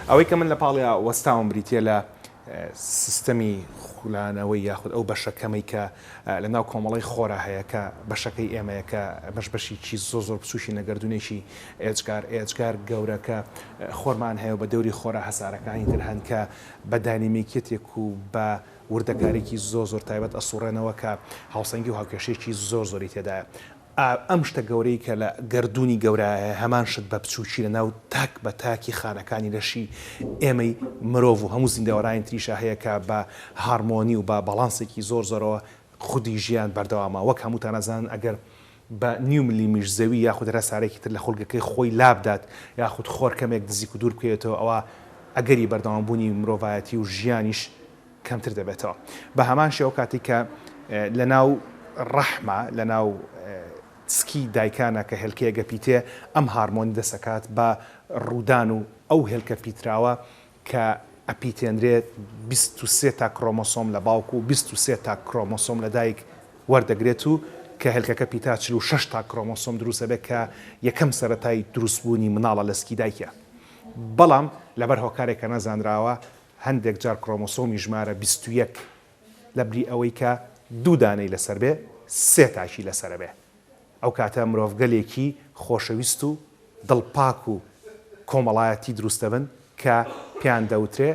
ئەوەی کە من لە پاڵیا وەستاوم بریتە لە سیستەمی خولانەوەی یاخود ئەو بەشەکەمەی کە لە ناو کۆمەڵی خۆرە هەیە کە بەشەکەی ئێمەیە کە بەشێکی زۆر بچوشی نەگەردونێکی ئێجگار گەورەکە خۆرمان هەیە و بە دەوری خۆرە هەسارەکانی تر هەن کە بە دانیمیکێتێک و بە وردەکارێکی زۆر تایبەت ئەسوڕێنەوە کە هاوسەنگی و هاوکێشێکی زۆری تێدایە. ئەم شتە گەورەی کە لە گەردونی گەورایە هەمان شت بە بچوکی لە ناو تاک بە تاکی خانەکانی لەشی ئێمەی مرۆڤ و هەموو زیندەوەرانی تریشە هەیە کە بە هارمۆنی و بە باڵانسێکی زۆرەوە خودی ژیان بەردەوامە وەک هەمووتان نەزان ئەگەر بە نیو ملیمیش زەوی یاخود رەسارێکی تر لە خولگەکەی خۆی لابدات یاخود خۆرکەمێک دزیک و دوور بکەوێتەوە ئەوە ئەگەری بەردەوامبوونی مرۆڤایەتی و ژیانیش کەمتر دەبێتەوە. بە هەمان شێوە کاتی کە لە ناو ڕەحمە لە ناو سکی دایکانە کە هێلکەیەگە پیتێ ئەم هارمۆنی دەسەکات بە ڕوودان و ئەو هێلکە پیتراوە کە ئەپیتێنرێت 23 تا کرۆمۆسۆم لە باوکو و 23 تا کرۆمۆسۆم لە دایک وەردەگرێت و کە هێلکەکە پیتا 46 تا کرۆمۆسۆم دروستە بێت کە یەکەم سەرەتای دروستبوونی مناڵە لە سکی دایکە. بەڵام لەبەر هۆکارێکە نەزانراوە هەندێک جار کرۆمۆسۆمی ژمارە 21 لە بری ئەوەی کە دوو دانەی لەسەر بێ سێ تاشی لەسەر بێ. ئەو کاتە مرۆڤگەلێکی خۆشەویست و دڵپاک و کۆمەڵایەتی دروستە بن کە پێیان دەوترێ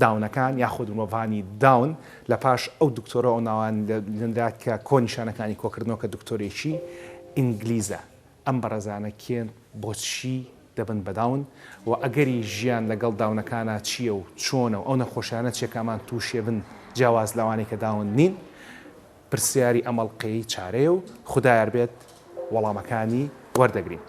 داونەکان یاخود مرۆڤانی داون لە پاش ئەو دکتۆرە ئەو ناوان لەندات کە کۆنیشانەکانی کۆکردنەوە کە دکتۆرێکی ئینگلیزە. ئەم بەڕێزانە کێن بۆچی دەبن بەداون و ئەگەری ژیان لەگەڵ داونەکانە چییە و چۆنە و ئەو نەخۆشیانە چێکامان تووشێ بن جیاواز لەوانەی کە داون نین پرسیاری ئەمەڵقەی چارەیە و خوددایار بێت وەڵامەکانی وەردەگرین.